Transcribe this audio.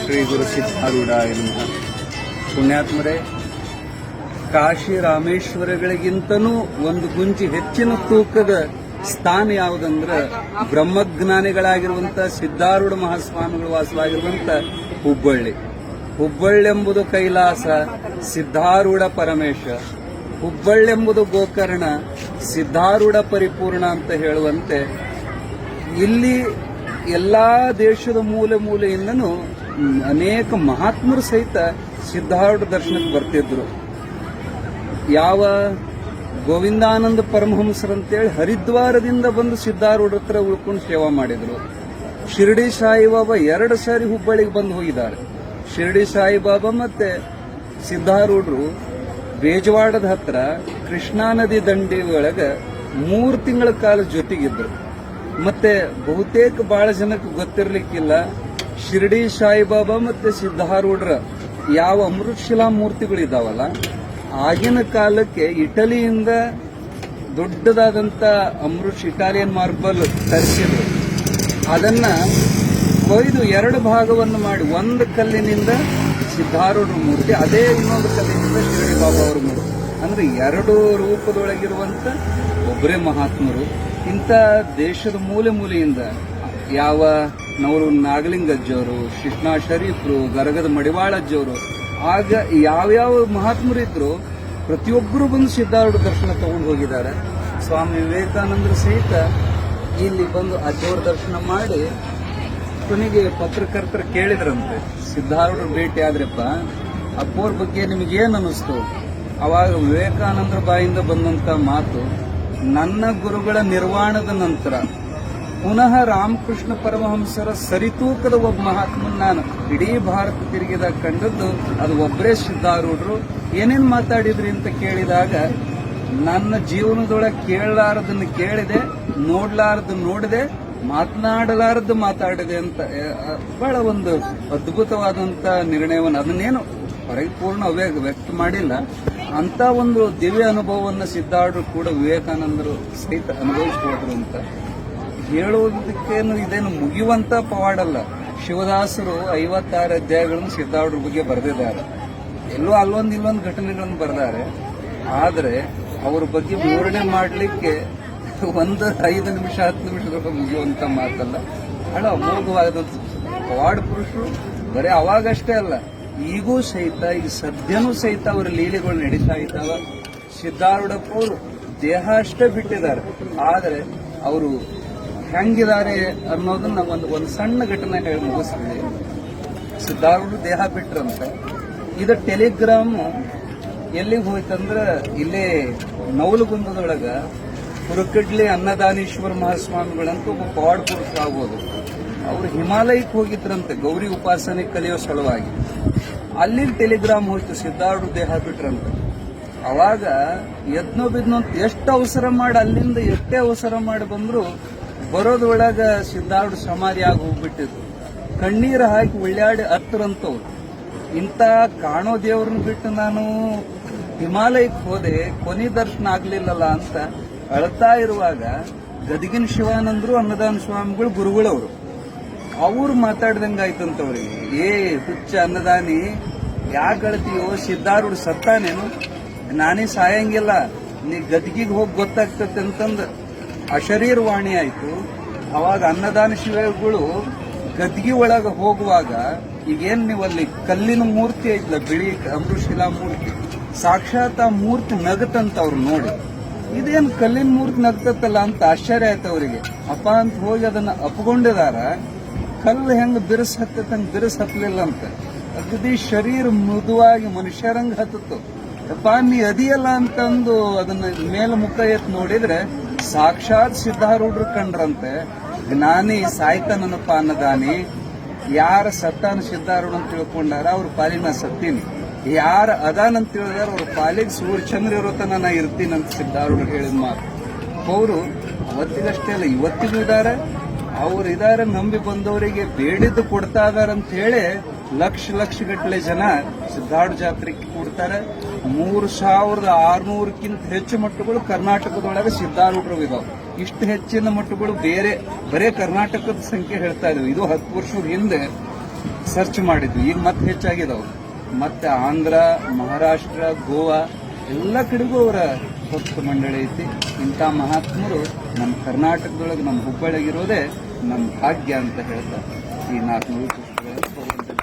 ಶ್ರೀ ಗುರು ಸಿದ್ಧಾರೂಢ ಎನ್ನುವ ಪುಣ್ಯಾತ್ಮರೇ, ಕಾಶಿ ರಾಮೇಶ್ವರಗಳಿಗಿಂತನೂ ಒಂದು ಗುಂಚಿ ಹೆಚ್ಚಿನ ತೂಕದ ಸ್ಥಾನ ಯಾವುದಂದ್ರೆ ಬ್ರಹ್ಮಜ್ಞಾನಿಗಳಾಗಿರುವಂಥ ಸಿದ್ಧಾರೂಢ ಮಹಾಸ್ವಾಮಿಗಳು ವಾಸವಾಗಿರುವಂಥ ಹುಬ್ಬಳ್ಳಿ. ಹುಬ್ಬಳ್ಳೆಂಬುದು ಕೈಲಾಸ, ಸಿದ್ಧಾರೂಢ ಪರಮೇಶ. ಹುಬ್ಬಳ್ಳೆಂಬುದು ಗೋಕರ್ಣ, ಸಿದ್ಧಾರೂಢ ಪರಿಪೂರ್ಣ ಅಂತ ಹೇಳುವಂತೆ ಇಲ್ಲಿ ಎಲ್ಲಾ ದೇಶದ ಮೂಲೆಯಿಂದನೂ ಅನೇಕ ಮಹಾತ್ಮರು ಸಹಿತ ಸಿದ್ಧಾರೂಢ ದರ್ಶನಕ್ಕೆ ಬರ್ತಿದ್ರು. ಯಾವ ಗೋವಿಂದಾನಂದ ಪರಮಹಂಸರಂತೇಳಿ ಹರಿದ್ವಾರದಿಂದ ಬಂದು ಸಿದ್ಧಾರೂಢ ಹತ್ರ ಉಳ್ಕೊಂಡು ಸೇವಾ ಮಾಡಿದ್ರು. ಶಿರಡಿ ಸಾಯಿಬಾಬಾ 2 ಸಾರಿ ಹುಬ್ಬಳ್ಳಿಗೆ ಬಂದು ಹೋಗಿದ್ದಾರೆ. ಶಿರಡಿ ಸಾಯಿಬಾಬಾ ಮತ್ತೆ ಸಿದ್ಧಾರೂಢರು ಬೇಜವಾಡದ ಹತ್ರ ಕೃಷ್ಣಾ ನದಿ ದಂಡಿ ಒಳಗೆ 3 ತಿಂಗಳ ಕಾಲ ಜೊತೆಗಿದ್ರು. ಮತ್ತೆ ಬಹುತೇಕ ಬಹಳ ಜನಕ್ಕೆ ಗೊತ್ತಿರಲಿಕ್ಕಿಲ್ಲ, ಶಿರಡಿ ಸಾಯಿಬಾಬಾ ಮತ್ತೆ ಸಿದ್ಧಾರೂಢರ ಯಾವ ಅಮೃತಶಿಲಾ ಮೂರ್ತಿಗಳಿದಾವಲ್ಲ, ಆಗಿನ ಕಾಲಕ್ಕೆ ಇಟಲಿಯಿಂದ ದೊಡ್ಡದಾದಂತ ಇಟಾಲಿಯನ್ ಮಾರ್ಬಲ್ ತರಿಸಿದ್ರು. ಅದನ್ನ ಕೊಯ್ದು 2 ಭಾಗವನ್ನು ಮಾಡಿ, ಒಂದು ಕಲ್ಲಿನಿಂದ ಸಿದ್ಧಾರೂಢರ ಮೂರ್ತಿ, ಅದೇ ಇನ್ನೊಂದು ಕಲ್ಲಿನಿಂದ ಶಿರಡಿ ಬಾಬಾ ಅವರ ಮೂರ್ತಿ. ಅಂದ್ರೆ 2 ರೂಪದೊಳಗಿರುವಂತ ಒಬ್ಬರೇ ಮಹಾತ್ಮರು. ಇಂಥ ದೇಶದ ಮೂಲೆಯಿಂದ ಯಾವ ನಾಗಲಿಂಗಜ್ಜವರು, ಕೃಷ್ಣಾ ಶರೀಫ್ರು, ಗರಗದ ಮಡಿವಾಳಜ್ಜವರು, ಆಗ ಯಾವ್ಯಾವ ಮಹಾತ್ಮರು ಇದ್ರು ಪ್ರತಿಯೊಬ್ಬರು ಬಂದು ಸಿದ್ಧಾರೂಢ ದರ್ಶನ ತಗೊಂಡು ಹೋಗಿದ್ದಾರೆ. ಸ್ವಾಮಿ ವಿವೇಕಾನಂದರು ಸಹಿತ ಇಲ್ಲಿ ಬಂದು ಅಜ್ಜವ್ರ ದರ್ಶನ ಮಾಡಿ ಕೊನೆಗೆ ಪತ್ರಕರ್ತರು ಕೇಳಿದ್ರಂತೆ, ಸಿದ್ಧಾರೂಢರು ಭೇಟಿ ಆದ್ರಪ್ಪ, ಅಪ್ಪವ್ರ ಬಗ್ಗೆ ನಿಮಗೇನು ಅನ್ನಿಸ್ತು? ಅವಾಗ ವಿವೇಕಾನಂದರ ಬಾಯಿಂದ ಬಂದಂತ ಮಾತು, ನನ್ನ ಗುರುಗಳ ನಿರ್ವಾಣದ ನಂತರ ಪುನಃ ರಾಮಕೃಷ್ಣ ಪರಮಹಂಸರ ಸರಿತೂಕದ ಒಬ್ಬ ಮಹಾತ್ಮನ್ ನಾನು ಇಡೀ ಭಾರತ ತಿರುಗಿದಾಗ ಕಂಡದ್ದು ಅದು ಒಬ್ಬರೇ ಸಿದ್ಧಾರೂಢರು. ಏನೇನು ಮಾತಾಡಿದ್ರಿ ಅಂತ ಕೇಳಿದಾಗ, ನನ್ನ ಜೀವನದೊಳಗೆ ಕೇಳಲಾರದನ್ನು ಕೇಳಿದೆ, ನೋಡ್ಲಾರದನ್ನು ನೋಡಿದೆ, ಮಾತನಾಡಲಾರದ್ದು ಮಾತಾಡಿದೆ ಅಂತ ಬಹಳ ಒಂದು ಅದ್ಭುತವಾದಂತ ನಿರ್ಣಯವನ್ನು, ಅದನ್ನೇನು ಪರಿಪೂರ್ಣ ವ್ಯಕ್ತ ಮಾಡಿಲ್ಲ, ಅಂತ ಒಂದು ದಿವ್ಯ ಅನುಭವವನ್ನು ಸಿದ್ಧಾರೂಢರು ಕೂಡ ವಿವೇಕಾನಂದರು ಸಹಿತ ಅನುಭವಿಸ್ಬೋದ್ರು ಅಂತ ಹೇಳೋದಕ್ಕೇನು ಇದೇನು ಮುಗಿಯುವಂತ ಪವಾಡಲ್ಲ. ಶಿವದಾಸರು 56 ಅಧ್ಯಾಯಗಳನ್ನು ಸಿದ್ಧಾರೂಢರ ಬಗ್ಗೆ ಬರೆದಿದ್ದಾರೆ. ಎಲ್ಲೋ ಇಲ್ಲೊಂದು ಘಟನೆಗಳನ್ನು ಬರೆದಾರೆ. ಆದರೆ ಅವರ ಬಗ್ಗೆ ವಿವರಣೆ ಮಾಡಲಿಕ್ಕೆ ಒಂದು 5 ನಿಮಿಷ 10 ನಿಮಿಷದೊಳಗೆ ಮುಗಿಯುವಂತ ಮಾತಲ್ಲ. ಬಹಳ ಅಮೋಘವಾದಂತ ಪವಾಡ ಪುರುಷರು. ಬರೀ ಅವಾಗಷ್ಟೇ ಅಲ್ಲ, ಈಗೂ ಸಹಿತ, ಈಗ ಸದ್ಯನೂ ಸಹಿತ ಅವರ ಲೀಲೆಗಳು ನಡೀತಾ ಇದ್ದಾವ. ಸಿದ್ಧಾರೂಢಪ್ಪವರು ದೇಹ ಅಷ್ಟೇ ಬಿಟ್ಟಿದ್ದಾರೆ, ಆದರೆ ಅವರು ಹೆಂಗಿದ್ದಾರೆ ಅನ್ನೋದನ್ನ ಒಂದು ಸಣ್ಣ ಘಟನೆ ಹೇಳಿ ಮುಗಿಸ್ತೀವಿ. ಸಿದ್ಧಾರೂಢರು ದೇಹ ಬಿಟ್ರಂತೆ. ಇದು ಟೆಲಿಗ್ರಾಮ್ ಎಲ್ಲಿಗೆ ಹೋಯ್ತಂದ್ರ ಇಲ್ಲೇ ನವಲಗುಂದದೊಳಗ ಹುರಕಡ್ಲಿ ಅನ್ನದಾನೇಶ್ವರ ಮಹಾಸ್ವಾಮಿಗಳಂತ ಒಬ್ಬ ಪವಾಡ ಪುರುಷ ಆಗ್ಬೋದು. ಅವರು ಹಿಮಾಲಯಕ್ಕೆ ಹೋಗಿದ್ರಂತೆ ಗೌರಿ ಉಪಾಸನೆ ಕಲಿಯೋ ಸಲುವಾಗಿ. ಅಲ್ಲಿ ಟೆಲಿಗ್ರಾಮ್ ಹೋಯ್ತು, ಸಿದ್ಧಾರೂಢರು ದೇಹ ಬಿಟ್ರಂತೆ. ಅವಾಗ ಯತ್ನೋ ಬಿದ್ನೋ ಎಷ್ಟು ಅವಸರ ಮಾಡಿ, ಅಲ್ಲಿಂದ ಎಷ್ಟೇ ಅವಸರ ಮಾಡಿ ಬಂದ್ರು ಬರೋದ್ರೊಳಗ ಸಿದ್ಧಾರೂಢ ಸಮಾಧಿ ಆಗಿ ಹೋಗ್ಬಿಟ್ಟಿದ್ರು. ಕಣ್ಣೀರು ಹಾಕಿ ಉಳ್ಳಾಡಿ ಹತ್ತರಂತವ್ರು. ಇಂಥ ಕಾಣೋ ದೇವ್ರನ್ನ ಬಿಟ್ಟು ನಾನು ಹಿಮಾಲಯಕ್ಕೆ ಹೋದೆ, ಕೊನೆ ದರ್ಶನ ಆಗ್ಲಿಲ್ಲಲ್ಲ ಅಂತ ಅಳ್ತಾ ಇರುವಾಗ ಗದಗಿನ ಶಿವಾನಂದರು ಅನ್ನದಾನ ಸ್ವಾಮಿಗಳು ಗುರುಗಳವರು, ಅವ್ರು ಮಾತಾಡ್ದಂಗ ಆಯ್ತಂತವ್ರಿಗೆ, ಏ ಹುಚ್ಚ ಅನ್ನದಾನಿ, ಯಾಕೆ ಅಳ್ತೀಯೋ, ಸಿದ್ಧಾರೂಢ ಸತ್ತಾನೇನು? ನಾನೇ ಸಾಯಂಗಿಲ್ಲ, ನೀ ಗದಗಿಗೆ ಹೋಗಿ ಗೊತ್ತಾಗ್ತತೆ ಅಂತಂದು ಅಶರೀರವಾಣಿ ಆಯ್ತು. ಅವಾಗ ಅನ್ನದಾನ ಶಿವಗಳು ಗದ್ಗಿ ಒಳಗೆ ಹೋಗುವಾಗ, ಈಗೇನ್ ನೀವು ಅಲ್ಲಿ ಕಲ್ಲಿನ ಮೂರ್ತಿ ಐತ್ಲ, ಬಿಳಿ ಅಮೃತಶಿಲಾ ಮೂರ್ತಿ, ಸಾಕ್ಷಾತ್ ಆ ಮೂರ್ತಿ ನಗತಂತ ಅವ್ರು ನೋಡಿ, ಇದೇನು ಕಲ್ಲಿನ ಮೂರ್ತಿ ನಗ್ತತ್ತಲ್ಲ ಅಂತ ಆಶ್ಚರ್ಯ ಆಯ್ತು ಅವರಿಗೆ. ಅಪ್ಪ ಅಂತ ಹೋಗಿ ಅದನ್ನ ಅಪ್ಕೊಂಡಿದಾರ. ಕಲ್ಲು ಹೆಂಗ್ ಬಿರುಸ್ ಹತ್ತಂಗ್ ಬಿರುಸ್ ಹತ್ತಲಿಲ್ಲ ಅಂತ, ಅಗದಿ ಶರೀರ ಮೃದುವಾಗಿ ಮನುಷ್ಯರಂಗ್ ಹತ್ತಿತ್ತು. ಅಪ್ಪ ನೀ ಅದಿಯಲ್ಲ ಅಂತಂದು ಅದನ್ನ ಮೇಲೆ ಮುಖ ಎತ್ ನೋಡಿದ್ರೆ ಸಾಕ್ಷಾತ್ ಸಿದ್ಧಾರೂಢರು ಕಂಡ್ರಂತೆ. ಜ್ಞಾನಿ ಸಾಯ್ತಾನನಪ್ಪ ಅನ್ನದಾನಿ, ಯಾರ ಸತ್ತಾನ ಸಿದ್ಧಾರೂಢ ಅಂತ ತಿಳ್ಕೊಂಡಾರ ಅವ್ರ ಪಾಲಿಗೆ ನಾ ಸತ್ತೀನಿ, ಯಾರ ಅದಾನಂತ ತಿಳಿದಾರ ಅವ್ರ ಪಾಲಿಗೆ ಸೂರ್ಯಚಂದ್ರ ಇರೋತನ ನಾ ಇರ್ತೀನಂತ ಸಿದ್ಧಾರೂಢರು ಹೇಳಿದ ಮಾತು. ಅವರು ಅವತ್ತಿಗಷ್ಟೇ ಅಲ್ಲ, ಇವತ್ತಿಗೂ ಇದ್ದಾರೆ. ಅವ್ರು ಇದಾರೆ, ನಂಬಿ ಬಂದವರಿಗೆ ಬೇಡಿದ್ದು ಕೊಡ್ತಾ ಇದಾರೆ ಅಂತ ಹೇಳಿ ಲಕ್ಷ ಗಟ್ಟಲೆ ಜನ ಸಿದ್ಧಾರೂಢ ಜಾತ್ರೆಗೆ ಕೂಡ್ತಾರೆ. 3600ಕ್ಕಿಂತ ಹೆಚ್ಚು ಮಠಗಳು ಕರ್ನಾಟಕದೊಳಗೆ ಸಿದ್ಧಾರೂಢರು ಇದಾವೆ. ಇಷ್ಟು ಹೆಚ್ಚಿನ ಮಠಗಳು ಬರೇ ಕರ್ನಾಟಕದ ಸಂಖ್ಯೆ ಹೇಳ್ತಾ ಇದ್ವಿ. ಇದು 10 ವರ್ಷದ ಹಿಂದೆ ಸರ್ಚ್ ಮಾಡಿದ್ವಿ. ಈಗ ಮತ್ತೆ ಹೆಚ್ಚಾಗಿದಾವೆ. ಮತ್ತೆ ಆಂಧ್ರ, ಮಹಾರಾಷ್ಟ್ರ, ಗೋವಾ ಎಲ್ಲ ಕಡೆಗೂ ಅವರ ಭಕ್ತ ಮಂಡಳಿ ಐತಿ. ಇಂಥ ಮಹಾತ್ಮರು ನಮ್ಮ ಕರ್ನಾಟಕದೊಳಗೆ, ನಮ್ಮ ಹುಬ್ಬಳ್ಳಿಗಿರೋದೇ ನಮ್ಮ ಭಾಗ್ಯ ಅಂತ ಹೇಳ್ತಾರೆ. ಈ 400 ಪುಸ್ತಕಗಳನ್ನು ಭಗವಂತನ